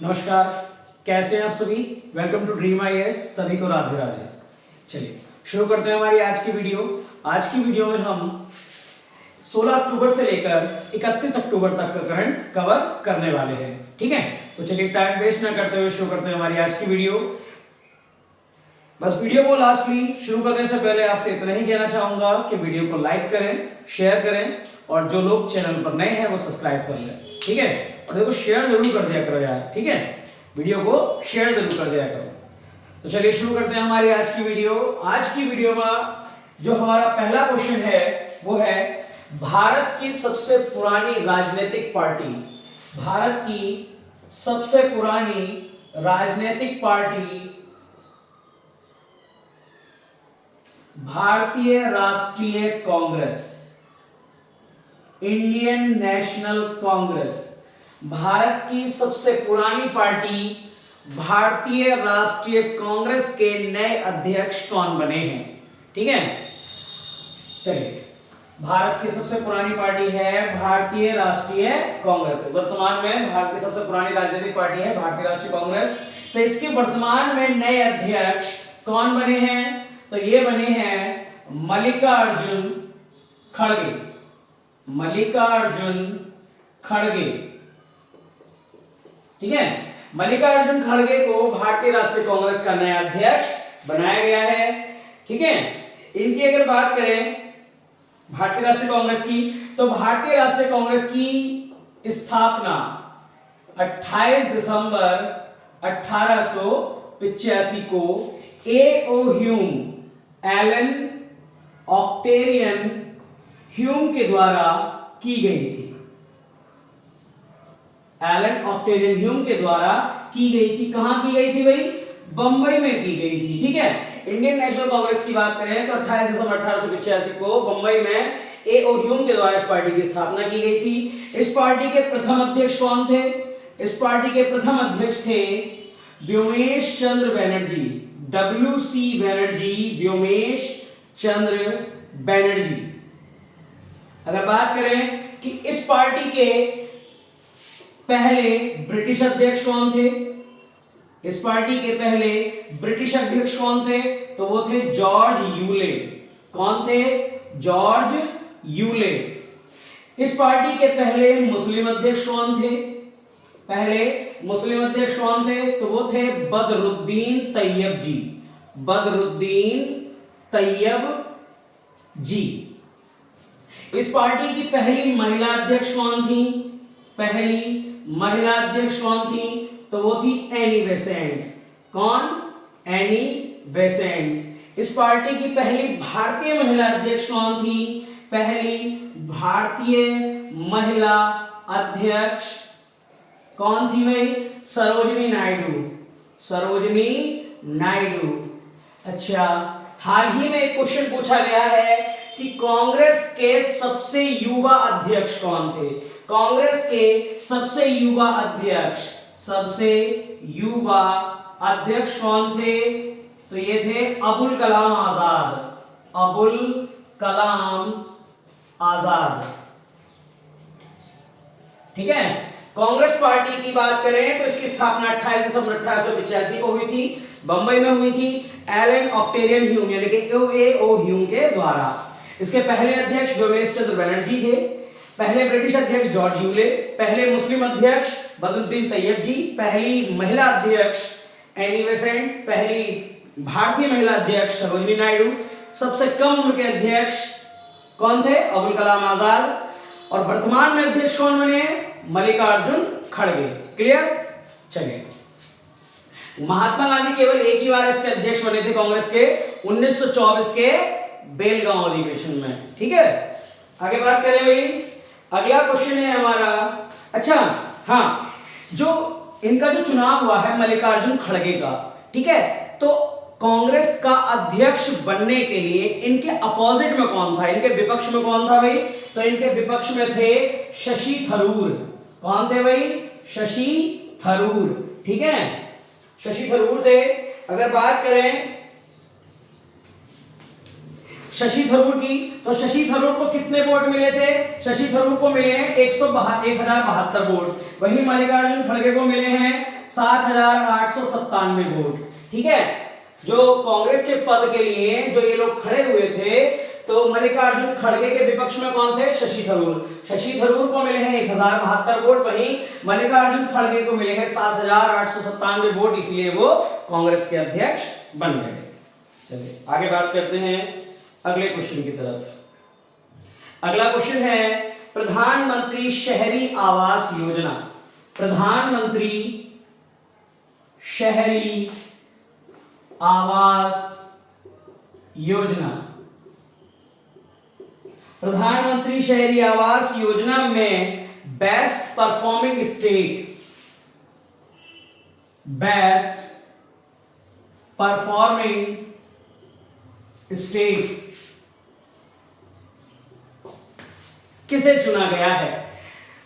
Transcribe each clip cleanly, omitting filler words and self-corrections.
नमस्कार, कैसे हैं आप सभी। Welcome to Dream IAS. सभी को राधे राधे। चलिए शुरू करते हैं हमारी आज की वीडियो। आज की वीडियो में हम 16 अक्टूबर से लेकर 31 अक्टूबर तक का करंट कवर करने वाले हैं। ठीक है, तो चलिए टाइम वेस्ट ना करते हुए शुरू करते हैं हमारी आज की वीडियो। बस वीडियो को लास्टली शुरू करने से पहले आपसे इतना ही कहना चाहूंगा कि वीडियो को लाइक करें, शेयर करें और जो लोग चैनल पर नए हैं वो सब्सक्राइब कर लें। ठीक है, और देखो शेयर जरूर कर दिया करो यार। ठीक है, वीडियो को शेयर जरूर कर दिया करो। तो चलिए शुरू करते हैं हमारी आज की वीडियो। आज की वीडियो में जो हमारा पहला क्वेश्चन है वो है भारत की सबसे पुरानी राजनीतिक पार्टी। भारत की सबसे पुरानी राजनीतिक पार्टी भारतीय राष्ट्रीय कांग्रेस, इंडियन नेशनल कांग्रेस। भारत की सबसे पुरानी पार्टी भारतीय राष्ट्रीय कांग्रेस के नए अध्यक्ष कौन बने हैं। ठीक है, चलिए भारत की सबसे पुरानी पार्टी है भारतीय राष्ट्रीय कांग्रेस। वर्तमान में भारत की सबसे पुरानी राजनीतिक पार्टी है भारतीय राष्ट्रीय कांग्रेस। तो इसके वर्तमान में नए अध्यक्ष कौन बने हैं, तो ये बने हैं मल्लिकार्जुन खड़गे। मल्लिकार्जुन खड़गे। ठीक है, मल्लिकार्जुन खड़गे को भारतीय राष्ट्रीय कांग्रेस का नया अध्यक्ष बनाया गया है। ठीक है, इनकी अगर बात करें भारतीय राष्ट्रीय कांग्रेस की, तो भारतीय राष्ट्रीय कांग्रेस की स्थापना 28 दिसंबर 1885 को A.O. ह्यूम, एलन ऑक्टेरियन ह्यूम के द्वारा की गई थी। एलन ऑक्टेरियन ह्यूम के द्वारा की गई थी। कहां की गई थी भाई? बंबई में की गई थी। ठीक है, इंडियन नेशनल कांग्रेस की बात करें तो 28 दिसंबर 1885 को बंबई में A.O. ह्यूम के द्वारा इस पार्टी की स्थापना की गई थी। इस पार्टी के प्रथम अध्यक्ष कौन थे? इस पार्टी के प्रथम अध्यक्ष थे व्योमेश चंद्र बनर्जी। WC बनर्जी, व्योमेश चंद्र बनर्जी। अगर बात करें कि इस पार्टी के पहले ब्रिटिश अध्यक्ष कौन थे, इस पार्टी के पहले ब्रिटिश अध्यक्ष कौन थे, तो वो थे जॉर्ज यूले। कौन थे? George Yule. इस पार्टी के पहले मुस्लिम अध्यक्ष कौन थे? पहले मुस्लिम अध्यक्ष कौन थे, तो वो थे बदरुद्दीन तैयब जी। बदरुद्दीन तैयब जी। इस पार्टी की पहली महिला अध्यक्ष कौन थी? पहली महिला अध्यक्ष कौन थी, तो वो थी एनी बेसेंट। कौन? Annie Besant. इस पार्टी की पहली भारतीय महिला अध्यक्ष कौन थी? पहली भारतीय महिला अध्यक्ष कौन थी भाई? सरोजिनी नायडू। सरोजिनी नायडू। अच्छा, हाल ही में एक क्वेश्चन पूछा गया है कि कांग्रेस के सबसे युवा अध्यक्ष कौन थे? कांग्रेस के सबसे युवा अध्यक्ष, सबसे युवा अध्यक्ष कौन थे, तो ये थे अबुल कलाम आजाद। अबुल कलाम आजाद। ठीक है, कांग्रेस पार्टी की बात करें तो इसकी स्थापना 28 दिसंबर 1885 को हुई थी, बंबई में हुई थी एलन ऑक्टेरियन ह्यूम यानी कि A.O. ह्यूम के द्वारा। इसके पहले अध्यक्ष व्योमेश चंद्र बनर्जी थे, पहले ब्रिटिश अध्यक्ष जॉर्ज यूले, पहले मुस्लिम अध्यक्ष बदरुद्दीन तैयब जी, पहली महिला अध्यक्ष एनी बेसेंट, पहली भारतीय महिला अध्यक्ष सरोजिनी नायडू, सबसे कम उम्र के अध्यक्ष कौन थे? अबुल कलाम आजाद। और वर्तमान में अध्यक्ष कौन बने हैं? मल्लिकार्जुन खड़गे। क्लियर? चलिए, महात्मा गांधी केवल एक ही बार इसके अध्यक्ष बने थे कांग्रेस के, 1924 के बेलगांव अधिवेशन में। ठीक है, आगे बात करें भाई। अगला क्वेश्चन है हमारा, अच्छा हाँ, जो इनका जो चुनाव हुआ है मल्लिकार्जुन खड़गे का, ठीक है, तो कांग्रेस का अध्यक्ष बनने के लिए इनके अपोजिट में कौन था, इनके विपक्ष में कौन था भाई? तो इनके विपक्ष में थे शशि थरूर। कौन थे भाई? शशि थरूर। ठीक है, शशि थरूर थे। अगर बात करें शशि थरूर की, तो शशि थरूर को कितने वोट मिले थे? शशि थरूर को मिले हैं 1072 वोट। वहीं मल्लिकार्जुन खड़गे को मिले हैं 7,897 वोट। ठीक है, जो कांग्रेस के पद के लिए जो ये लोग खड़े हुए थे, तो मल्लिकार्जुन खड़गे के विपक्ष में कौन थे? शशि थरूर। शशि थरूर को मिले हैं 1072 वोट, वहीं मल्लिकार्जुन खड़गे को मिले हैं 7,897 वोट, इसलिए वो कांग्रेस के अध्यक्ष बन गए। चलिए आगे बात करते हैं अगले क्वेश्चन की तरफ। अगला क्वेश्चन है प्रधानमंत्री शहरी आवास योजना। प्रधानमंत्री शहरी आवास योजना। प्रधानमंत्री शहरी आवास योजना में best performing state, best performing state किसे चुना गया है?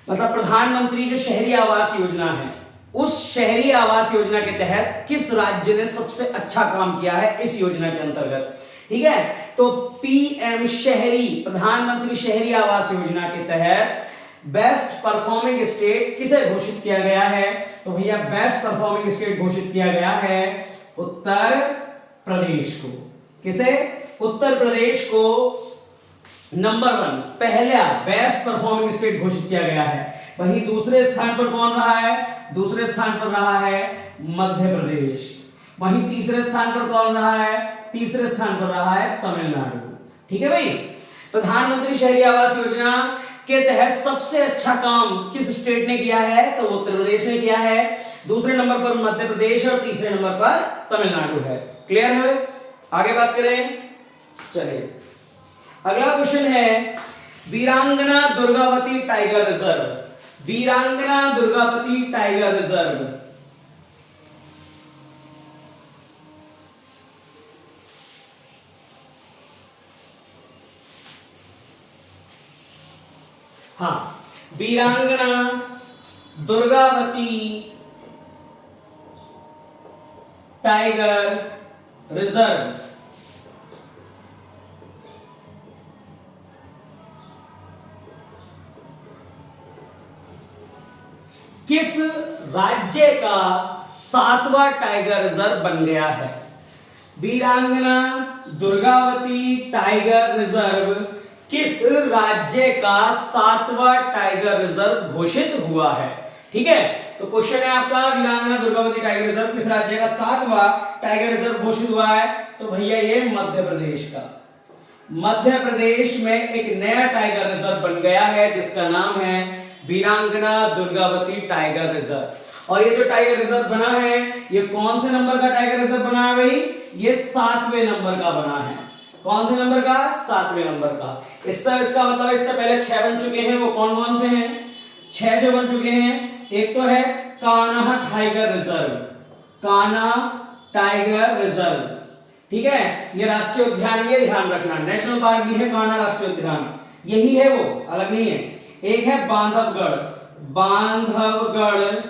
मतलब प्रधानमंत्री जो शहरी आवास योजना है, उस शहरी आवास योजना के तहत किस राज्य ने सबसे अच्छा काम किया है इस योजना के अंतर्गत? ठीक है, तो पीएम शहरी, प्रधानमंत्री शहरी आवास योजना के तहत बेस्ट परफॉर्मिंग स्टेट किसे घोषित किया गया है? तो भैया बेस्ट परफॉर्मिंग स्टेट घोषित किया गया है उत्तर प्रदेश को। किसे? उत्तर प्रदेश को नंबर 1 पहला बेस्ट परफॉर्मिंग स्टेट घोषित किया गया है। वहीं दूसरे स्थान पर कौन रहा है? दूसरे स्थान पर रहा है मध्य प्रदेश। वहीं तीसरे स्थान पर कौन रहा है? तीसरे स्थान पर रहा है तमिलनाडु। ठीक है भाई, प्रधानमंत्री शहरी आवास योजना के तहत सबसे अच्छा काम किस स्टेट ने किया है? तो उत्तर प्रदेश ने किया है। दूसरे नंबर पर मध्य प्रदेश और तीसरे नंबर पर तमिलनाडु है। क्लियर है? आगे बात करें, चलिए अगला क्वेश्चन है वीरांगना दुर्गावती टाइगर रिजर्व। वीरांगना दुर्गावती टाइगर रिजर्व हाँ, वीरांगना दुर्गावती टाइगर रिजर्व किस राज्य का 7वां टाइगर रिजर्व बन गया है? वीरांगना दुर्गावती टाइगर रिजर्व किस राज्य का 7वां टाइगर रिजर्व घोषित हुआ है? ठीक है, तो क्वेश्चन है आपका वीरांगना दुर्गावती टाइगर रिजर्व किस राज्य का 7वां टाइगर रिजर्व घोषित हुआ है? तो भैया ये मध्य प्रदेश का। मध्य प्रदेश में एक नया टाइगर रिजर्व बन गया है जिसका नाम है वीरांगना दुर्गावती टाइगर रिजर्व। और ये जो टाइगर रिजर्व बना है, ये कौन से नंबर का टाइगर रिजर्व बना है भाई? ये 7वें नंबर का बना है। कौन से नंबर का? 7वें नंबर का। इसका मतलब इससे पहले 6 बन चुके हैं। वो कौन कौन से हैं? 6 जो बन चुके हैं, एक तो है Kanha tiger reserve, Kanha tiger reserve. ठीक है, ये राष्ट्रीय उद्यान भी है, ध्यान रखना। नेशनल पार्क भी है कान्हा राष्ट्रीय उद्यान, यही है वो, अलग नहीं है। एक है Bandhavgarh, Bandhavgarh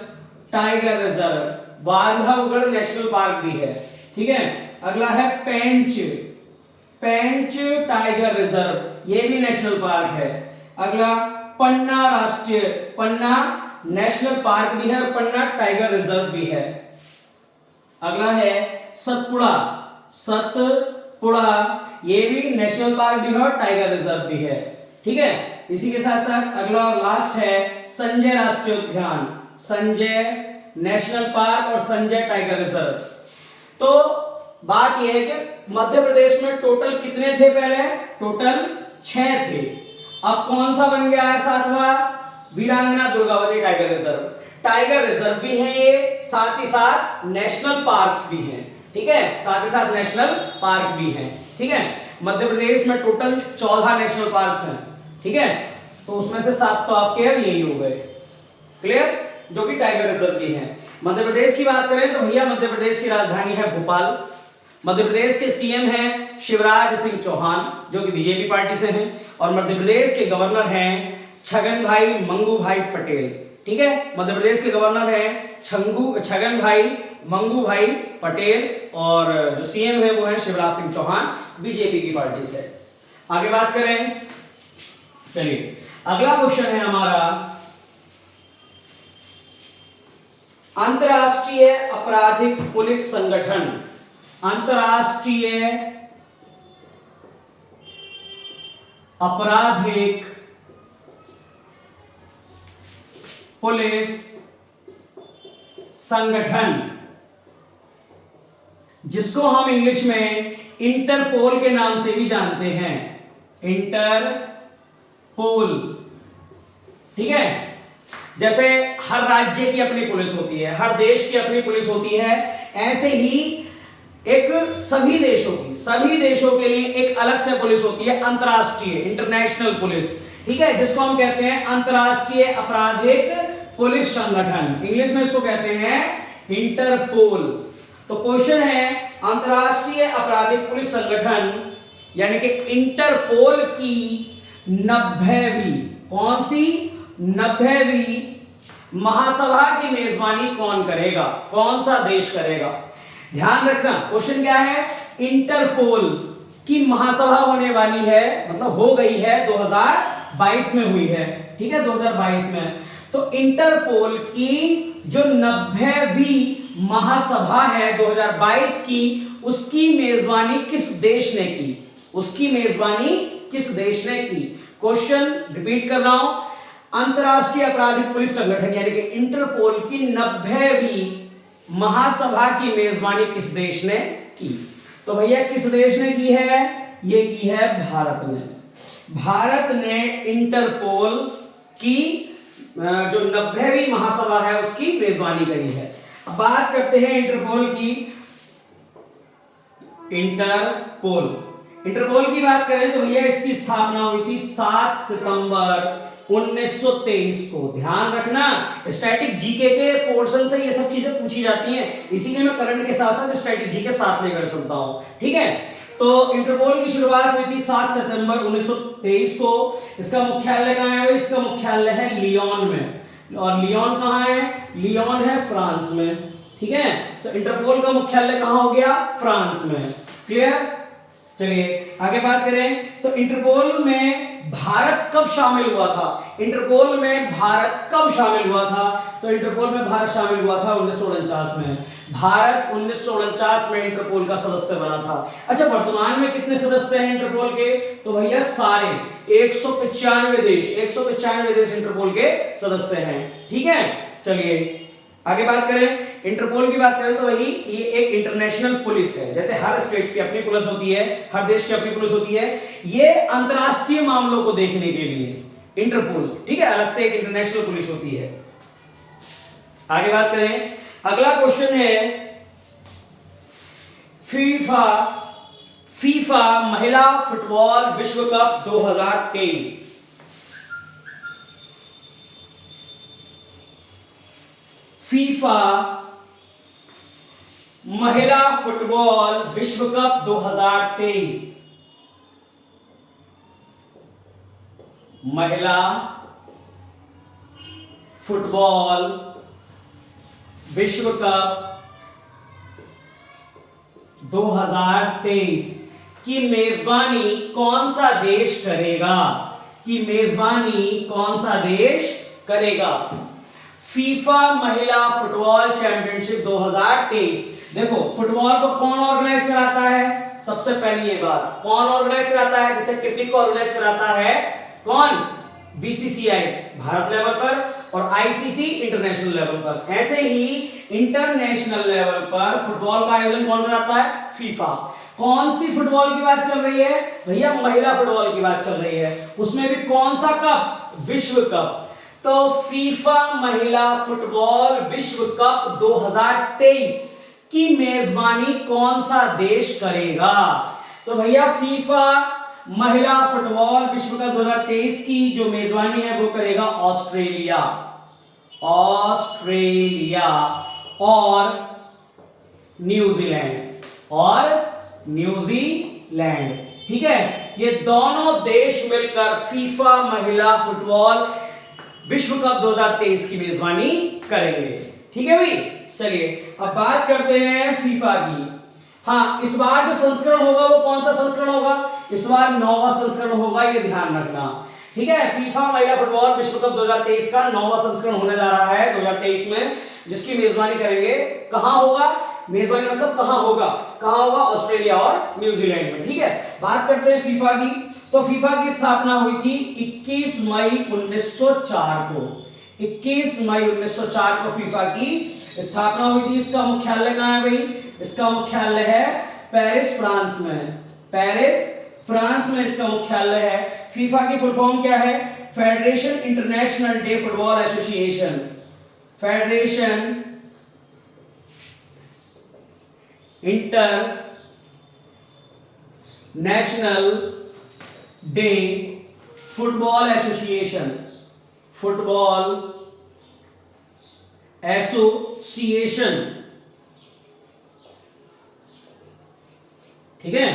tiger reserve, Bandhavgarh national park भी है। ठीक है, अगला है पेंच, पेंच टाइगर रिजर्व, ये भी नेशनल पार्क है। अगला पन्ना राष्ट्रीय, पन्ना नेशनल पार्क भी है और पन्ना टाइगर रिजर्व भी है। अगला है सतपुड़ा, सतपुड़ा ये भी नेशनल पार्क भी है और टाइगर रिजर्व भी है। ठीक है, इसी के साथ साथ अगला और लास्ट है संजय राष्ट्रीय उद्यान, संजय नेशनल पार्क और संजय टाइगर रिजर्व। तो बात यह है कि मध्य प्रदेश में टोटल कितने थे? पहले टोटल 6 थे। अब कौन सा बन गया है 7वां? वीरांगना Durgavati tiger reserve. Tiger reserve भी है ये, साथ ही साथ नेशनल पार्क्स भी हैं। ठीक है, साथ ही साथ नेशनल पार्क भी हैं। ठीक है, मध्य प्रदेश में टोटल 14 नेशनल पार्क्स हैं। ठीक है, तो उसमें से 7 तो आपके अब यही हो गए। क्लियर, जो कि टाइगर रिजर्व की हैं। मध्य प्रदेश की बात करें तो भैया मध्य प्रदेश की राजधानी है भोपाल। मध्य प्रदेश के सीएम हैं शिवराज सिंह चौहान, जो कि बीजेपी पार्टी से हैं, और मध्य प्रदेश के गवर्नर हैं छगन भाई मंगू भाई पटेल। ठीक है, मध्य प्रदेश के गवर्नर हैं छगन भाई मंगू भाई पटेल, और जो सीएम है वो है शिवराज सिंह चौहान, बीजेपी की पार्टी से। आगे बात करें, चलिए अगला क्वेश्चन है हमारा अंतर्राष्ट्रीय आपराधिक पुलिस संगठन, अंतर्राष्ट्रीय आपराधिक पुलिस संगठन, जिसको हम इंग्लिश में इंटरपोल के नाम से भी जानते हैं, इंटरपोल। ठीक है, जैसे हर राज्य की अपनी पुलिस होती है, हर देश की अपनी पुलिस होती है, ऐसे ही एक सभी देशों के लिए एक अलग से पुलिस होती है, अंतरराष्ट्रीय, इंटरनेशनल पुलिस। ठीक है, जिसको हम कहते हैं अंतरराष्ट्रीय आपराधिक पुलिस संगठन, इंग्लिश में इसको कहते हैं इंटरपोल। तो क्वेश्चन है, अंतरराष्ट्रीय आपराधिक पुलिस संगठन यानी कि इंटरपोल की 90वीं, कौन सी 90वीं महासभा की मेजबानी कौन करेगा, कौन सा देश करेगा? ध्यान रखना, क्वेश्चन क्या है, इंटरपोल की महासभा होने वाली है, मतलब हो गई है, 2022 में हुई है। ठीक है, 2022 में। तो इंटरपोल की जो 90वीं महासभा है 2022 की, उसकी मेजबानी किस देश ने की? उसकी मेजबानी किस देश ने की? क्वेश्चन रिपीट कर रहा हूं, अंतरराष्ट्रीय आपराधिक पुलिस संगठन यानी कि इंटरपोल की 90वीं महासभा की मेजबानी किस देश ने की? तो भैया किस देश ने की है? ये की है भारत ने। भारत ने इंटरपोल की जो 90वीं महासभा है उसकी मेजबानी करी है। अब बात करते हैं इंटरपोल की। इंटरपोल की बात करें तो भैया इसकी स्थापना हुई थी 7 सितंबर 1923 को। ध्यान रखना, स्टैटिक जीके के पोर्शन से ये सब चीजें पूछी जाती हैं, इसीलिए मैं करंट के साथ साथ स्टैटिक जीके साथ लेकर चलता हूं। ठीक है, तो इंटरपोल की शुरुआत हुई थी 7 सितंबर 1923 को। इसका मुख्यालय कहां है? इसका मुख्यालय है लियोन में, और लियोन कहां है? लियोन है फ्रांस में। ठीक है, तो इंटरपोल का मुख्यालय कहां हो गया? फ्रांस में। क्लियर? चलिए आगे बात करें तो इंटरपोल में भारत कब शामिल हुआ था? इंटरपोल में भारत कब शामिल हुआ था? तो इंटरपोल में भारत शामिल हुआ था 1949 में। भारत 1949 में इंटरपोल का सदस्य बना था। अच्छा, वर्तमान में कितने सदस्य हैं इंटरपोल के? तो भैया सारे 195 देश, 195 देश इंटरपोल के सदस्य हैं। ठीक है, चलिए आगे बात करें। इंटरपोल की बात करें तो वही ये एक इंटरनेशनल पुलिस है, जैसे हर स्टेट की अपनी पुलिस होती है, हर देश की अपनी पुलिस होती है, ये अंतरराष्ट्रीय मामलों को देखने के लिए इंटरपोल, ठीक है, अलग से एक इंटरनेशनल पुलिस होती है। आगे बात करें, अगला क्वेश्चन है फीफा महिला फुटबॉल विश्व कप 2023। फीफा महिला फुटबॉल विश्व कप 2023, महिला फुटबॉल विश्व कप 2023 की मेजबानी कौन सा देश करेगा? की मेजबानी कौन सा देश करेगा? फीफा महिला फुटबॉल चैंपियनशिप 2023। देखो, फुटबॉल को कौन ऑर्गेनाइज कराता है? सबसे पहली ये बात, कौन ऑर्गेनाइज कराता है? जैसे क्रिकेट को ऑर्गेनाइज कराता है कौन? बीसीसीआई भारत लेवल पर और आईसीसी इंटरनेशनल लेवल पर। ऐसे ही इंटरनेशनल लेवल पर फुटबॉल का आयोजन कौन कराता है? फीफा। कौन सी फुटबॉल की बात चल रही है? भैया महिला फुटबॉल की बात चल रही है, उसमें भी कौन सा कप? विश्व कप। तो फीफा महिला फुटबॉल विश्व कप 2023 की मेजबानी कौन सा देश करेगा? तो भैया फीफा महिला फुटबॉल विश्व कप 2023 की जो मेजबानी है वो करेगा ऑस्ट्रेलिया। ऑस्ट्रेलिया और न्यूजीलैंड। ठीक है, ये दोनों देश मिलकर फीफा महिला फुटबॉल विश्व कप 2023 की मेजबानी करेंगे। ठीक है भाई, चलिए अब बात करते हैं फीफा की। हाँ, इस बार जो संस्करण होगा वो कौन सा संस्करण होगा? इस बार 9वां संस्करण होगा, ये ध्यान रखना। ठीक है, फीफा महिला फुटबॉल विश्व कप 2023 का 9वां संस्करण होने जा रहा है 2023 में, जिसकी मेजबानी करेंगे। कहां होगा मेजबानी, मतलब कहां होगा ऑस्ट्रेलिया और न्यूजीलैंड में। ठीक है, बात करते हैं फीफा की। तो फीफा की स्थापना हुई थी 21 मई 1904 को। 21 मई 1904 को फीफा की स्थापना हुई थी। इसका मुख्यालय कहां है भाई? इसका मुख्यालय है पेरिस, फ्रांस में। पेरिस, फ्रांस में इसका मुख्यालय है। फीफा की फुल फॉर्म क्या है? Federation international day football association. Federation inter national day football association. Football association, ठीक है।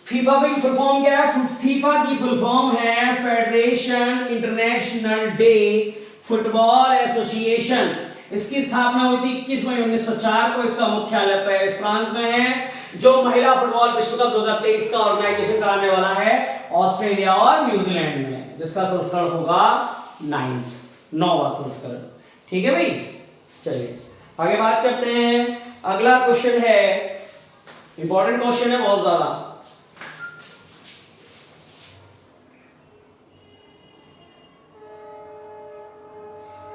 फीफा की फुल फॉर्म क्या है? फीफा की फुल फॉर्म है federation international day football association. इसकी स्थापना हुई थी 21 मई 1904 को। इसका मुख्यालय पेरिस, फ्रांस में है। जो महिला फुटबॉल विश्व कप 2023 का ऑर्गेनाइजेशन कराने वाला है ऑस्ट्रेलिया और न्यूजीलैंड में, जिसका संस्करण होगा 9वां संस्करण। ठीक है भाई, चलिए आगे बात करते हैं। अगला क्वेश्चन है, इंपॉर्टेंट क्वेश्चन है बहुत ज्यादा।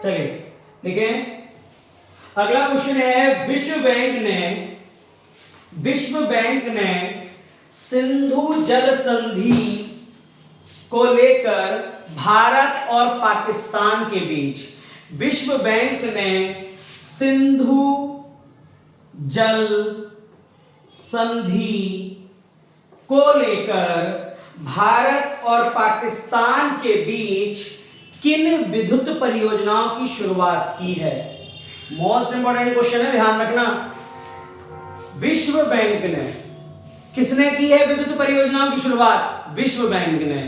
चलिए देखें, अगला क्वेश्चन है, विश्व बैंक ने सिंधु जल संधि को लेकर भारत और पाकिस्तान के बीच, विश्व बैंक ने सिंधु जल संधि को लेकर भारत और पाकिस्तान के बीच किन विद्युत परियोजनाओं की शुरुआत की है? मोस्ट इंपॉर्टेंट क्वेश्चन है, ध्यान रखना। विश्व बैंक ने, किसने की है विद्युत परियोजनाओं की शुरुआत? विश्व बैंक ने।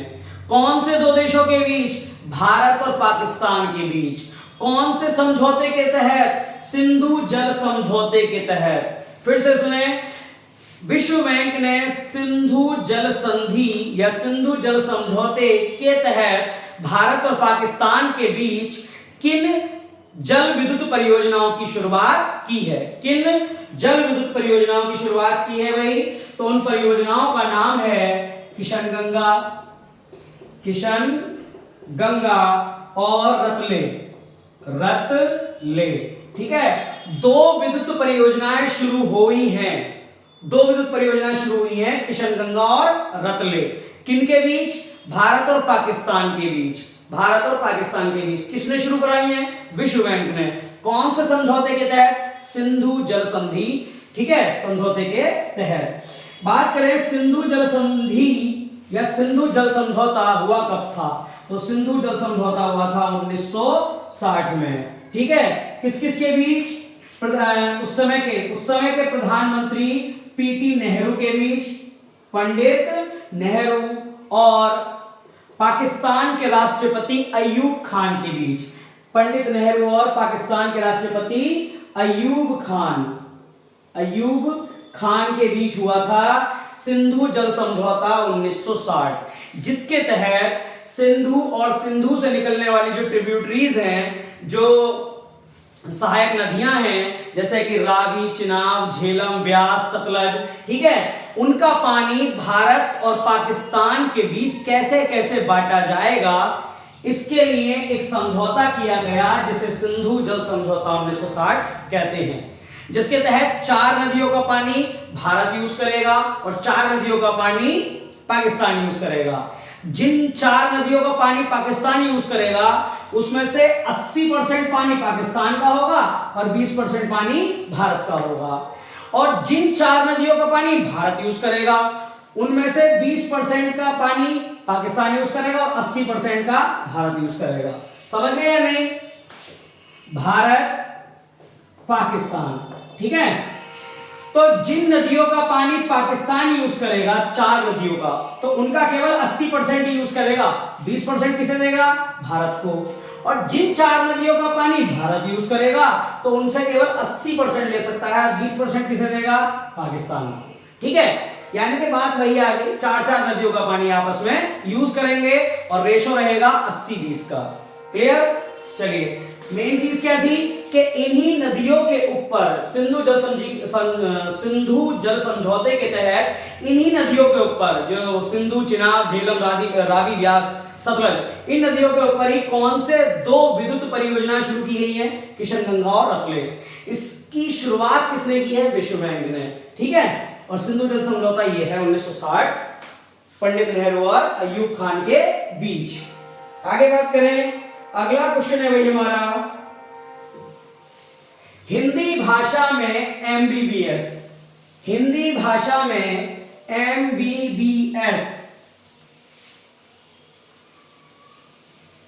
कौन से दो देशों के बीच? भारत और पाकिस्तान के बीच। कौन से समझौते के तहत? सिंधु जल समझौते के तहत। फिर से सुने, विश्व बैंक ने सिंधु जल संधि या सिंधु जल समझौते के तहत भारत और पाकिस्तान के बीच किन जल विद्युत परियोजनाओं की शुरुआत की है? किन जल विद्युत परियोजनाओं की शुरुआत की है भाई? तो उन परियोजनाओं का नाम है किशन गंगा और रतले। ठीक है, दो विद्युत परियोजनाएं शुरू हुई हैं। किशन गंगा और रतले। किनके बीच? भारत और पाकिस्तान के बीच। किसने शुरू कराई है? विश्व बैंक ने। कौन से समझौते के तहत? सिंधु जल संधि, ठीक है, समझौते के तहत। बात करें सिंधु जल संधि या सिंधु जल समझौता हुआ कब था? तो सिंधु जल समझौता हुआ था 1960 में। ठीक है, किस किस के बीच? उस समय के प्रधानमंत्री पीटी नेहरू के बीच, पंडित नेहरू और पाकिस्तान के राष्ट्रपति अयूब खान के बीच। पंडित नेहरू और पाकिस्तान के राष्ट्रपति अयूब खान के बीच हुआ था सिंधु जल समझौता 1960, जिसके तहत सिंधु और सिंधु से निकलने वाली जो ट्रिब्यूटरीज हैं, जो सहायक नदियां हैं, जैसे कि रावी, चिनाब, झेलम, ब्यास, सतलज, ठीक है, उनका पानी भारत और पाकिस्तान के बीच कैसे कैसे बांटा जाएगा, इसके लिए एक समझौता किया गया जिसे सिंधु जल समझौता 1960 कहते हैं, जिसके तहत 4 नदियों का पानी भारत यूज करेगा और 4 नदियों का पानी पाकिस्तान यूज करेगा। जिन 4 नदियों का पानी पाकिस्तान यूज करेगा उसमें से 80% पानी पाकिस्तान का होगा और 20% पानी भारत का होगा, और जिन 4 नदियों का पानी भारत यूज करेगा उनमें से 20% का पानी पाकिस्तान यूज करेगा और 80% का भारत यूज करेगा। समझ गए या नहीं? भारत पाकिस्तान, ठीक है। तो जिन नदियों का पानी पाकिस्तान यूज करेगा, 4 नदियों का, तो उनका केवल 80% ही यूज करेगा, 20% किसे देगा? भारत को। और जिन 4 नदियों का पानी भारत यूज करेगा तो उनसे केवल 80% ले सकता है, 20% किसे देगा? पाकिस्तान। ठीक है, यानी कि बात वही आ गई, 4 नदियों का पानी आपस में यूज करेंगे और रेशो रहेगा 80-20 का। क्लियर? चलिए मेन चीज क्या थी कि इन्हीं नदियों के ऊपर सिंधु जल समझौते के तहत इन्हीं नदियों के ऊपर जो सिंधु, चिनाब, झेलम, रावी, व्यास, सतलज, इन नदियों के ऊपर ही कौन से दो विद्युत परियोजनाएं शुरू की गई हैं? किशनगंगा और रतलम। इसकी शुरुआत किसने की है? विश्व बैंक ने। ठीक है, और सिंधु जल समझौता ये है 1960, पंडित नेहरू और अयूब खान के बीच। आगे बात करें, अगला क्वेश्चन है भाई हमारा, हिंदी भाषा में एमबीबीएस, हिंदी भाषा में एमबीबीएस,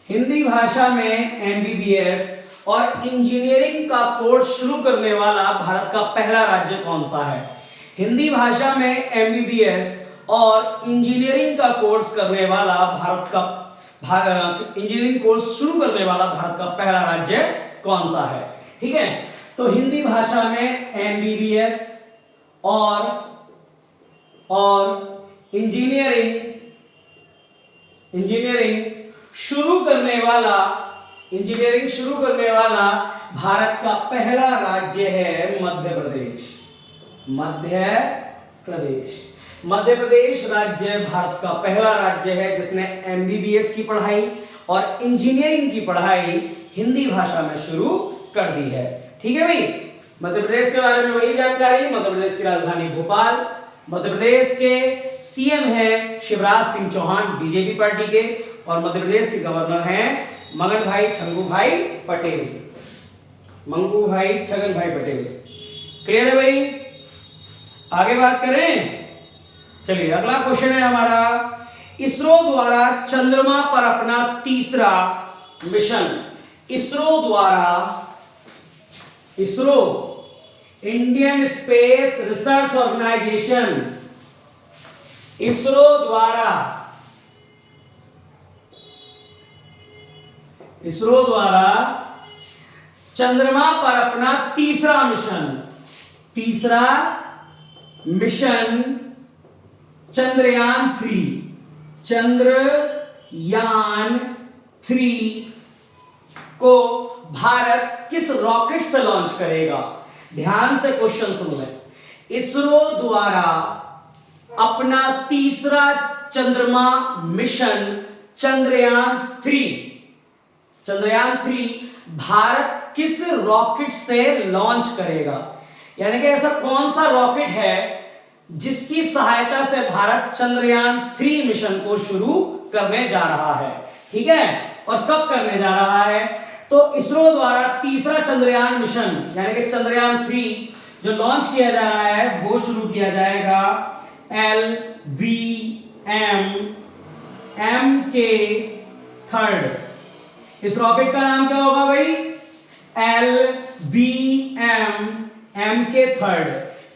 हिंदी भाषा में एमबीबीएस और इंजीनियरिंग का कोर्स शुरू करने वाला भारत का पहला राज्य कौन सा है? हिंदी भाषा में एमबीबीएस और इंजीनियरिंग का कोर्स करने वाला इंजीनियरिंग कोर्स शुरू करने वाला भारत का पहला राज्य कौन सा है? ठीक है, तो हिंदी भाषा में एमबीबीएस और इंजीनियरिंग शुरू करने वाला भारत का पहला राज्य है मध्य प्रदेश। मध्य प्रदेश राज्य भारत का पहला राज्य है जिसने एमबीबीएस की पढ़ाई और इंजीनियरिंग की पढ़ाई हिंदी भाषा में शुरू कर दी है। ठीक है भाई, मध्य प्रदेश के बारे में वही जानकारी। मध्य प्रदेश की राजधानी भोपाल, मध्य प्रदेश के सीएम हैं शिवराज सिंह चौहान बीजेपी पार्टी के, और मध्य प्रदेश के गवर्नर हैं मगन भाई छंगू भाई पटेल, क्लियर है भाई? आगे बात करें, चलिए अगला क्वेश्चन है हमारा, इसरो द्वारा चंद्रमा पर अपना तीसरा मिशन, ISRO Indian space research organisation, ISRO द्वारा चंद्रमा पर अपना तीसरा मिशन चंद्रयान 3 को भारत किस रॉकेट से लॉन्च करेगा? ध्यान से क्वेश्चन सुन लें। इसरो द्वारा अपना तीसरा चंद्रमा मिशन चंद्रयान 3 भारत किस रॉकेट से लॉन्च करेगा? यानी कि ऐसा कौन सा रॉकेट है जिसकी सहायता से भारत चंद्रयान 3 मिशन को शुरू करने जा रहा है? ठीक है, और कब करने जा रहा है? तो इसरो द्वारा तीसरा चंद्रयान मिशन यानी कि चंद्रयान 3 जो लॉन्च किया जा रहा है वो शुरू किया जाएगा LVM-MK3। इस रॉकेट का नाम क्या होगा भाई? LVM-MK3।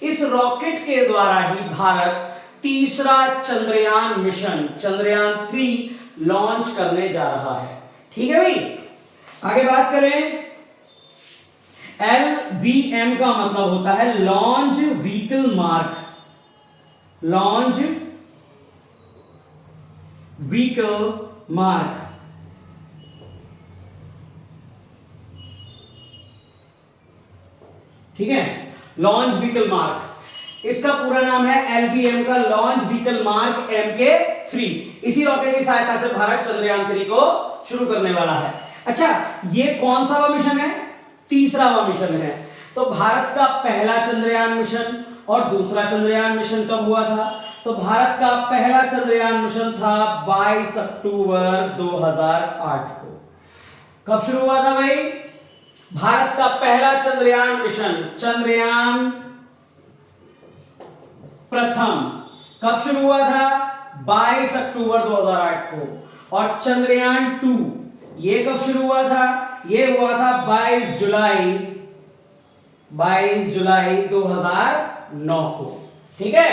इस रॉकेट के द्वारा ही भारत तीसरा चंद्रयान मिशन चंद्रयान 3 लॉन्च करने जा रहा है। ठीक है भाई, आगे बात करें, LVM का मतलब होता है लॉन्च व्हीकल मार्क, ठीक है, लॉन्च व्हीकल मार्क। इसका पूरा नाम है LVM का लॉन्च व्हीकल मार्क MK3। इसी रॉकेट की सहायता से भारत चंद्रयान 3 को शुरू करने वाला है। अच्छा, ये कौन सा मिशन है? तीसरा मिशन है। तो भारत का पहला चंद्रयान मिशन और दूसरा चंद्रयान मिशन कब हुआ था? तो भारत का पहला चंद्रयान मिशन था 22 अक्टूबर 2008 को। कब शुरू हुआ था भाई? भारत का पहला चंद्रयान मिशन चंद्रयान प्रथम कब शुरू हुआ था? 22 अक्टूबर 2008 को। और चंद्रयान 2 ये कब शुरू हुआ था? ये हुआ था 22 जुलाई 2009 को। ठीक है,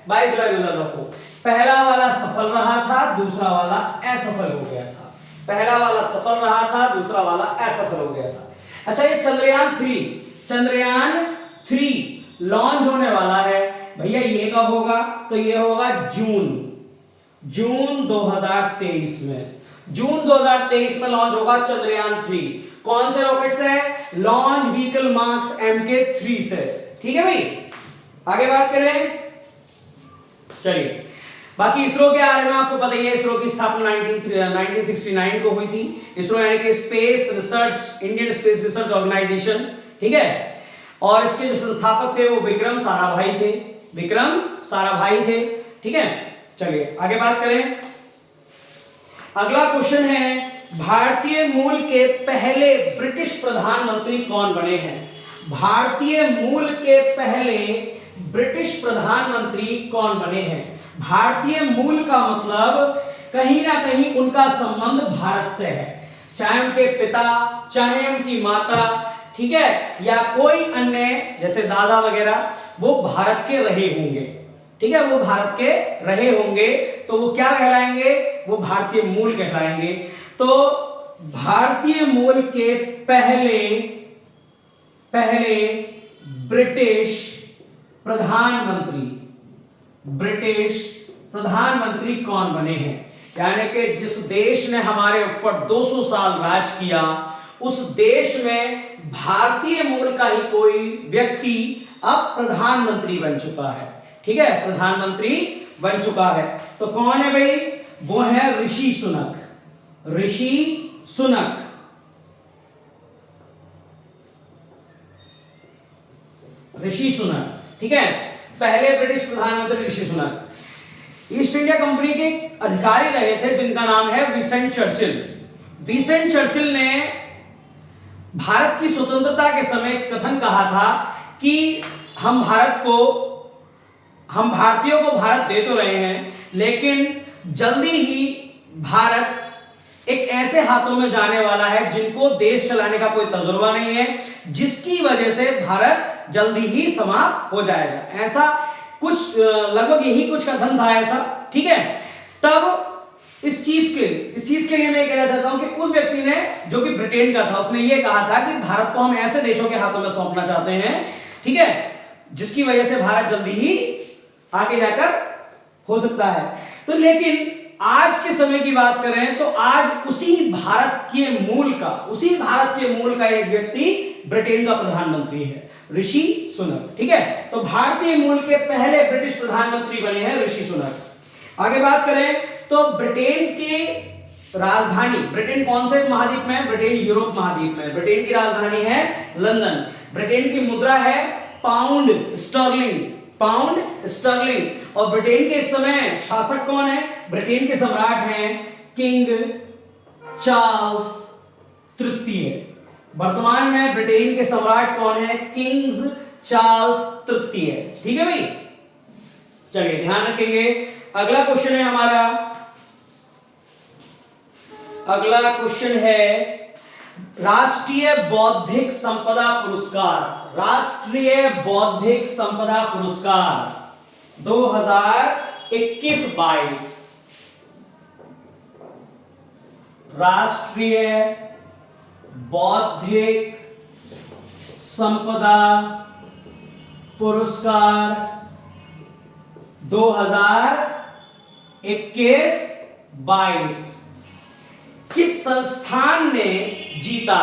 22 जुलाई 2009 को। पहला वाला सफल रहा था, दूसरा वाला असफल हो गया था। पहला वाला सफल रहा था, दूसरा वाला असफल हो गया था। अच्छा, ये चंद्रयान 3 लॉन्च होने वाला है भैया, ये कब होगा? तो ये होगा जून 2023 में। जून 2023 में लॉन्च होगा चंद्रयान 3। कौन से रॉकेट से? लॉन्च व्हीकल मार्क्स MK3 से। ठीक है भाई, आगे बात करें। चलिए, बाकी इसरो के बारे में आपको पता ही है, इसरो की स्थापना 1969 को हुई थी। इसरो यानी कि space research, Indian space research organisation. ठीक है, और इसके जो संस्थापक थे वो विक्रम साराभाई थे। विक्रम साराभाई थे। ठीक है, चलिए आगे बात करें। अगला क्वेश्चन है, भारतीय मूल के पहले ब्रिटिश प्रधानमंत्री कौन बने हैं? भारतीय मूल के पहले ब्रिटिश प्रधानमंत्री कौन बने हैं? भारतीय मूल का मतलब कहीं ना कहीं उनका संबंध भारत से है, चाहे उनके पिता, चाहे उनकी माता, ठीक है, या कोई अन्य जैसे दादा वगैरह, वो भारत के रहे होंगे। ठीक है, वो भारत के रहे होंगे, तो वो क्या कहलाएंगे? वो भारतीय मूल कहलाएंगे। तो भारतीय मूल के पहले ब्रिटिश प्रधानमंत्री कौन बने हैं? यानी कि जिस देश ने हमारे ऊपर 200 साल राज किया, उस देश में भारतीय मूल का ही कोई व्यक्ति अब प्रधानमंत्री बन चुका है। ठीक है, प्रधानमंत्री बन चुका है। तो कौन है भाई? वो है ऋषि सुनक। ठीक है, पहले ब्रिटिश प्रधानमंत्री Rishi Sunak east India company के अधिकारी रहे थे, जिनका नाम है विंसेंट चर्चिल ने भारत की स्वतंत्रता के समय कथन कहा था कि हम भारतीयों को भारत दे तो रहे हैं, लेकिन जल्दी ही भारत एक ऐसे हाथों में जाने वाला है जिनको देश चलाने का कोई तजुर्बा नहीं है, जिसकी वजह से भारत जल्दी ही समाप्त हो जाएगा। ऐसा कुछ लगभग यही कुछ कथन था ऐसा। ठीक है, तब इस चीज के लिए मैं कहना चाहता हूं कि उस व्यक्ति ने, जो कि ब्रिटेन का था, उसने ये कहा था कि भारत को हम ऐसे देशों के हाथों में सौंपना चाहते हैं, ठीक है, जिसकी वजह से भारत जल्दी ही आगे जाकर हो सकता है। तो लेकिन आज के समय की बात करें तो आज उसी भारत के मूल का एक व्यक्ति ब्रिटेन का प्रधानमंत्री है, ऋषि सुनक। ठीक है, तो भारतीय मूल के पहले ब्रिटिश प्रधानमंत्री बने हैं ऋषि सुनक। आगे बात करें तो ब्रिटेन कौन से महाद्वीप में है? ब्रिटेन यूरोप महाद्वीप में। ब्रिटेन की राजधानी है लंदन। ब्रिटेन की मुद्रा है पाउंड स्टर्लिंग। और ब्रिटेन के इस समय शासक कौन है? ब्रिटेन के सम्राट हैं किंग चार्ल्स तृतीय। वर्तमान में ब्रिटेन के सम्राट कौन है? किंग चार्ल्स तृतीय। ठीक है भाई, चलिए ध्यान रखेंगे। अगला क्वेश्चन है हमारा, अगला क्वेश्चन है राष्ट्रीय बौद्धिक संपदा पुरस्कार 2021-22। राष्ट्रीय बौद्धिक संपदा पुरस्कार 2021-22 किस संस्थान ने जीता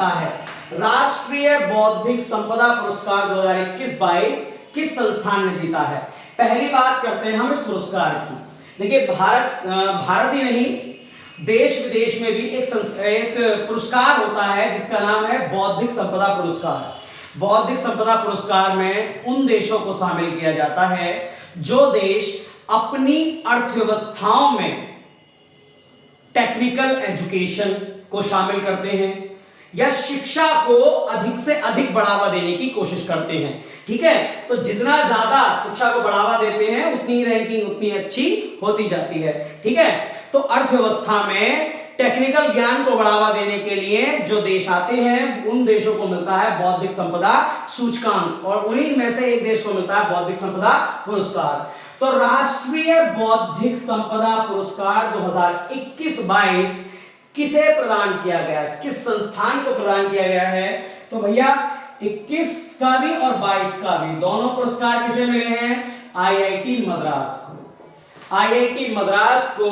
है? राष्ट्रीय बौद्धिक संपदा पुरस्कार 2021-22 किस संस्थान ने जीता है? पहली बात करते हैं हम इस पुरस्कार की। देखिए, भारत ही नहीं, देश विदेश में भी एक पुरस्कार होता है जिसका नाम है बौद्धिक संपदा पुरस्कार। बौद्धिक संपदा पुरस्कार में उन देशों को शामिल किया जाता है जो देश अपनी अर्थव्यवस्थाओं में टेक्निकल एजुकेशन को शामिल करते हैं या शिक्षा को अधिक से अधिक बढ़ावा देने की कोशिश करते हैं। ठीक है, तो जितना ज्यादा शिक्षा को बढ़ावा देते हैं उतनी रैंकिंग उतनी अच्छी होती जाती है। ठीक है, तो अर्थव्यवस्था में टेक्निकल ज्ञान को बढ़ावा देने के लिए जो देश आते हैं उन देशों को मिलता है बौद्धिक संपदा सूचकांक, और उन्हीं में से एक देश को मिलता है बौद्धिक संपदा पुरस्कार। तो राष्ट्रीय बौद्धिक संपदा पुरस्कार 2021-22 किसे प्रदान किया गया, किस संस्थान को प्रदान किया गया है? तो भैया 21 का भी और 22 का भी दोनों पुरस्कार किसे मिले हैं? IIT मद्रास को। आईआईटी मद्रास को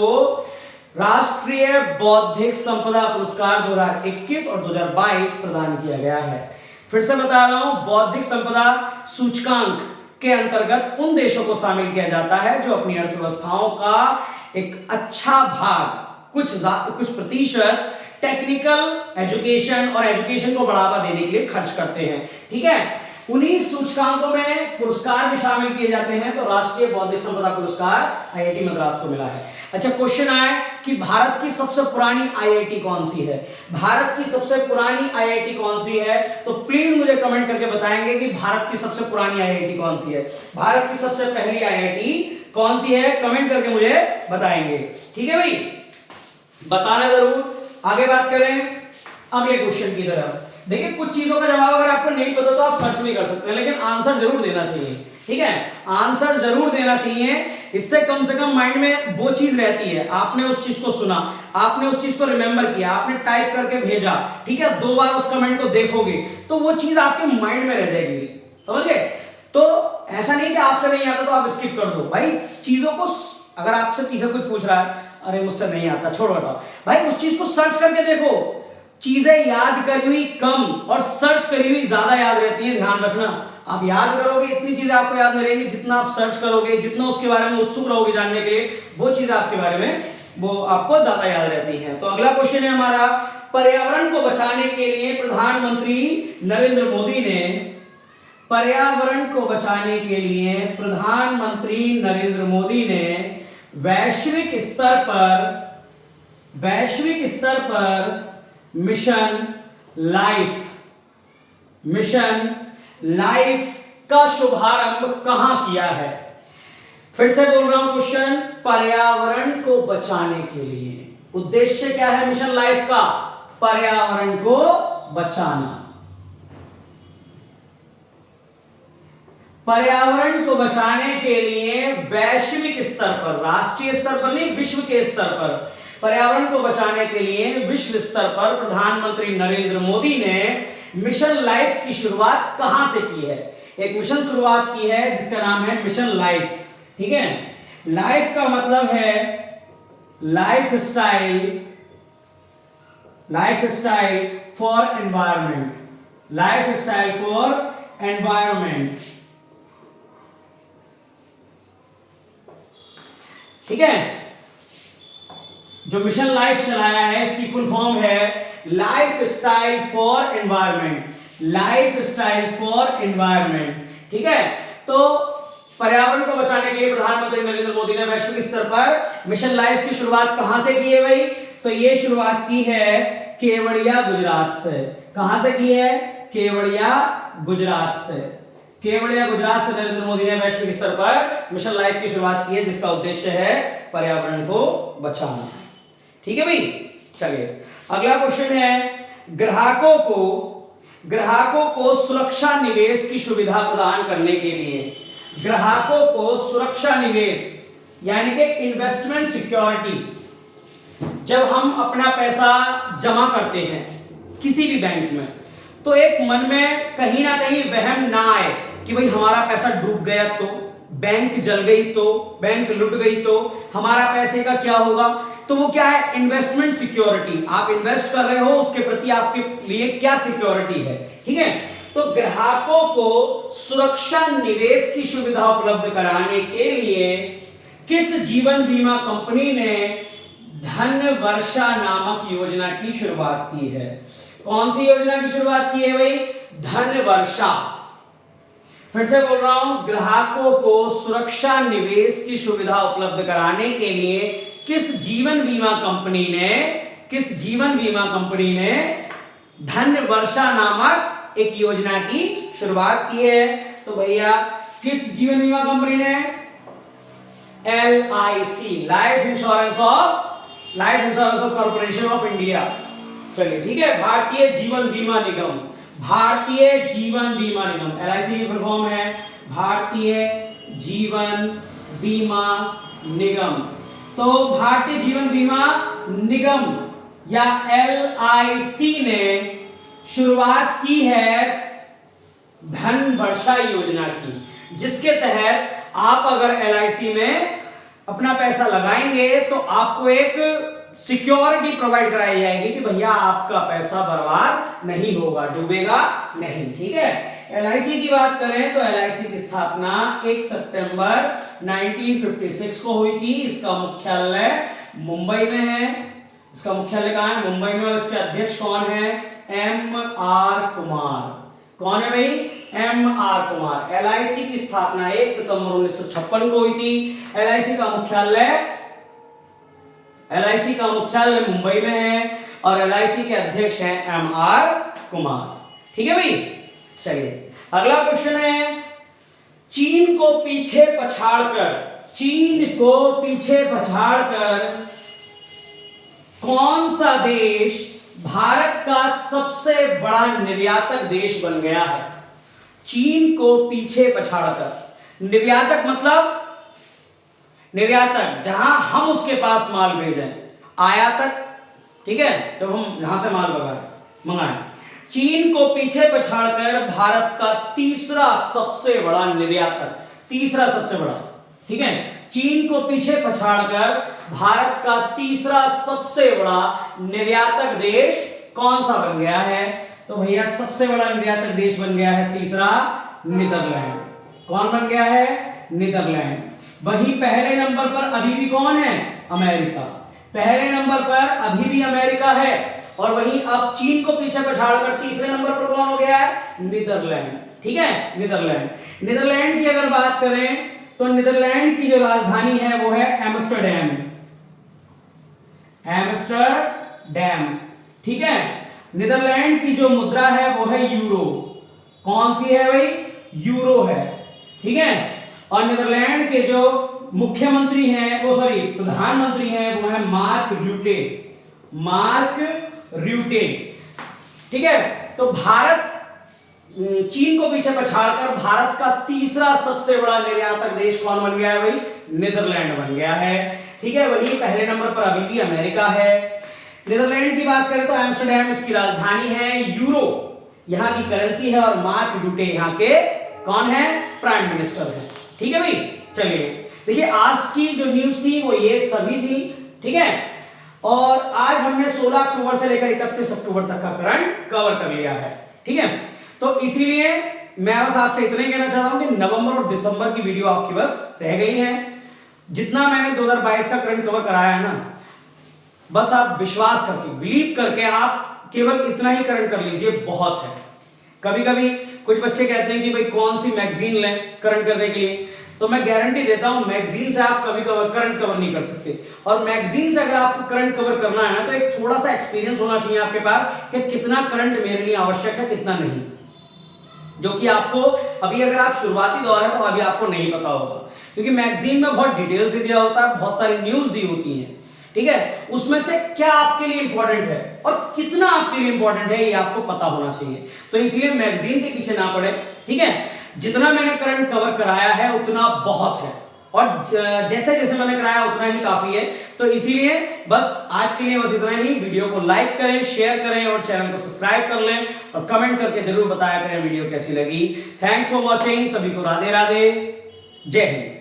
राष्ट्रीय बौद्धिक संपदा पुरस्कार 2021 और 2022 प्रदान किया गया है। फिर से बता रहा हूं, बौद्धिक संपदा सूचकांक के अंतर्गत उन देशों को शामिल किया जाता है जो अपनी अर्थव्यवस्थाओं का एक अच्छा भाग, कुछ प्रतिशत टेक्निकल एजुकेशन और एजुकेशन को बढ़ावा देने के लिए खर्च करते हैं। ठीक है, उन्हीं सूचकांकों में पुरस्कार भी शामिल किए जाते हैं। तो राष्ट्रीय बौद्धिक संपदा पुरस्कार आईआईटी मद्रास को मिला है। अच्छा, क्वेश्चन आया कि भारत की सबसे पुरानी आईआईटी कौन सी है? भारत की सबसे पुरानी आईआईटी कौन सी है? तो प्लीज मुझे कमेंट करके बताएंगे कि भारत की सबसे पुरानी आईआईटी कौन सी है, भारत की सबसे पहली आईआईटी कौन सी है, कमेंट करके मुझे बताएंगे। ठीक है भाई, बताना जरूर। आगे बात करें अगले क्वेश्चन की तरफ। देखिए, कुछ चीजों का जवाब अगर आपको नहीं पता तो आप सर्च भी कर सकते हैं, लेकिन आंसर जरूर देना चाहिए। ठीक है, आंसर जरूर देना चाहिए, इससे कम से कम माइंड में वो चीज रहती है, आपने उस चीज को सुना, आपने उस चीज को रिमेंबर किया, आपने टाइप करके भेजा। ठीक है, 2 बार उस कमेंट को देखोगे तो वो चीज आपके माइंड में रह जाएगी। समझ गए? तो ऐसा नहीं कि आपसे नहीं आता तो आप स्किप कर दो भाई। चीजों को अगर आपसे टीचर कुछ पूछ रहा है, अरे मुझसे नहीं आता, छोड़ो हटाओ भाई, उस चीज को सर्च करके देखो। चीजें याद करी हुई कम और सर्च करी हुई ज्यादा याद रहती है, ध्यान रखना। आप याद करोगे इतनी चीजें आपको याद नहीं रहेंगी, जितना आप सर्च करोगे, जितना उसके बारे में उत्सुक रहोगे जानने के लिए, वो चीज आपके बारे में वो आपको ज्यादा याद रहती है। तो अगला क्वेश्चन है हमारा, पर्यावरण को बचाने के लिए प्रधानमंत्री नरेंद्र मोदी ने, पर्यावरण को बचाने के लिए प्रधानमंत्री नरेंद्र मोदी ने वैश्विक स्तर पर मिशन लाइफ का शुभारंभ कहां किया है? फिर से बोल रहा हूं क्वेश्चन, पर्यावरण को बचाने के लिए उद्देश्य क्या है मिशन लाइफ का? पर्यावरण को बचाना। पर्यावरण को बचाने के लिए वैश्विक स्तर पर, राष्ट्रीय स्तर पर नहीं, विश्व के स्तर पर, पर्यावरण को बचाने के लिए विश्व स्तर पर प्रधानमंत्री नरेंद्र मोदी ने मिशन लाइफ की शुरुआत कहां से की है? एक मिशन शुरुआत की है जिसका नाम है मिशन लाइफ। ठीक है, लाइफ का मतलब है लाइफ स्टाइल फॉर एनवायरमेंट। ठीक है, जो मिशन लाइफ चलाया है इसकी फुल फॉर्म है लाइफ स्टाइल फॉर एनवायरमेंट। ठीक है, तो पर्यावरण को बचाने के लिए प्रधानमंत्री नरेंद्र मोदी ने वैश्विक स्तर पर मिशन लाइफ की शुरुआत कहां से की है भाई? तो ये शुरुआत की है केवड़िया गुजरात से। कहां से की है? केवड़िया गुजरात से। केवड़िया गुजरात से नरेंद्र मोदी ने वैश्विक स्तर पर मिशन लाइफ की शुरुआत की है, जिसका उद्देश्य है पर्यावरण को बचाना। ठीक है भाई, चलिए अगला क्वेश्चन है, ग्राहकों को सुरक्षा निवेश की सुविधा प्रदान करने के लिए, ग्राहकों को सुरक्षा निवेश यानी कि इन्वेस्टमेंट सिक्योरिटी, जब हम अपना पैसा जमा करते हैं किसी भी बैंक में, तो एक मन में कहीं ना कहीं वहम ना आए कि भाई हमारा पैसा डूब गया तो, बैंक जल गई तो, बैंक लुट गई तो हमारा पैसे का क्या होगा? तो वो क्या है? Investment security. आप इन्वेस्ट कर रहे हो, उसके प्रति आपके लिए क्या सिक्योरिटी है? ठीक है, तो ग्राहकों को सुरक्षा निवेश की सुविधा उपलब्ध कराने के लिए किस जीवन बीमा कंपनी ने धन वर्षा नामक योजना की शुरुआत की है? कौन सी योजना की शुरुआत की है भाई? धन वर्षा। फिर से बोल रहा हूं, ग्राहकों को सुरक्षा निवेश की सुविधा उपलब्ध कराने के लिए किस जीवन बीमा कंपनी ने धन वर्षा नामक एक योजना की शुरुआत की है? तो भैया किस जीवन बीमा कंपनी ने? LIC, life insurance of corporation of India. चलिए ठीक है, भारतीय जीवन बीमा निगम। LIC की फुल फॉर्म है भारतीय जीवन बीमा निगम। तो भारतीय जीवन बीमा निगम या LIC ने शुरुआत की है धन वर्षा योजना की, जिसके तहत आप अगर LIC में अपना पैसा लगाएंगे तो आपको एक सिक्योरिटी प्रोवाइड कराई जाएगी कि भैया आपका पैसा बर्बाद नहीं होगा, डूबेगा नहीं। ठीक है। एलआईसी की बात करें तो एलआईसी की स्थापना 1 सितंबर 1956 को हुई थी। इसका मुख्यालय मुंबई में है। इसका मुख्यालय कहां है? मुंबई में। और इसके अध्यक्ष कौन है? M R Kumar. कौन है भाई? M R Kumar. एलआईसी की स्थापना 1 सितंबर 1956 को हुई थी। एलआईसी का मुख्यालय मुंबई में है और एलआईसी के अध्यक्ष हैं एम आर कुमार। ठीक है भाई। चलिए अगला क्वेश्चन है, चीन को पीछे पछाड़कर कौन सा देश भारत का सबसे बड़ा निर्यातक देश बन गया है? चीन को पीछे पछाड़कर, निर्यातक मतलब निर्यातक जहां हम उसके पास माल भेजें, आयातक ठीक है जब हम यहां से माल मंगाएं। चीन को पीछे पछाड़कर भारत का तीसरा सबसे बड़ा निर्यातक, तीसरा सबसे बड़ा, ठीक है, चीन को पीछे पछाड़कर भारत का तीसरा सबसे बड़ा निर्यातक देश कौन सा बन गया है? तो भैया सबसे बड़ा निर्यातक देश बन गया है तीसरा नीदरलैंड। कौन बन गया है? नीदरलैंड। वहीं पहले नंबर पर अभी भी कौन है? अमेरिका। पहले नंबर पर अभी भी अमेरिका है और वहीं अब चीन को पीछे पछाड़कर तीसरे नंबर पर कौन हो गया है? नीदरलैंड। ठीक है, नीदरलैंड की अगर बात करें तो नीदरलैंड की जो राजधानी है वो है एम्स्टर्डम। ठीक है। नीदरलैंड की जो मुद्रा है वो है यूरो। कौन सी है भाई? यूरो है। ठीक है। और नीदरलैंड के जो मुख्यमंत्री हैं प्रधानमंत्री हैं वो है मार्क रूटे। ठीक है। तो भारत चीन को पीछे पछाड़कर भारत का तीसरा सबसे बड़ा निर्यातक देश कौन बन गया है भाई? नीदरलैंड बन गया है। ठीक है। वहीं पहले नंबर पर अभी भी अमेरिका है। नीदरलैंड की बात करें तो एम्स्टर्डम इसकी राजधानी है, यूरो यहां की करेंसी है और मार्क रूटे यहां के कौन है? प्राइम मिनिस्टर है। ठीक है भाई। चलिए देखिए आज की जो न्यूज थी वो ये सभी थी। ठीक है। और आज हमने 16 अक्टूबर से लेकर 31 अक्टूबर तक का करंट कवर कर लिया है। ठीक है। तो इसीलिए मैं बस आपसे इतना ही कहना चाहता हूं कि नवंबर और दिसंबर की वीडियो आपकी बस रह गई है। जितना मैंने 2022 का करंट कवर कराया है ना, बस आप विश्वास करके, बिलीव करके आप केवल इतना ही करंट कर लीजिए, बहुत है। कभी कभी कुछ बच्चे कहते हैं कि भाई कौन सी मैगजीन लें करंट करने के लिए, तो मैं गारंटी देता हूं मैगजीन से आप कभी करंट कवर नहीं कर सकते। और मैगजीन से अगर आपको करंट कवर करना है ना तो एक थोड़ा सा एक्सपीरियंस होना चाहिए आपके पास कि कितना करंट मेरे लिए आवश्यक है, कितना नहीं, जो कि आपको अभी अगर आप शुरुआती दौर है तो अभी आपको नहीं पता होगा, क्योंकि मैगजीन में बहुत डिटेल से दिया होता है, बहुत सारी न्यूज दी होती है। ठीक है। उसमें से क्या आपके लिए इंपॉर्टेंट है और कितना आपके लिए इंपॉर्टेंट है ये आपको पता होना चाहिए। तो इसलिए मैगजीन के पीछे ना पड़े। ठीक है। जितना मैंने करंट कवर कराया है उतना बहुत है और जैसे जैसे मैंने कराया उतना ही काफी है। तो इसीलिए बस आज के लिए बस इतना ही। वीडियो को लाइक करें, शेयर करें और चैनल को सब्सक्राइब कर लें और कमेंट करके जरूर बताया करें वीडियो कैसी लगी। Thanks for watching. सभी को राधे राधे, जय हिंद।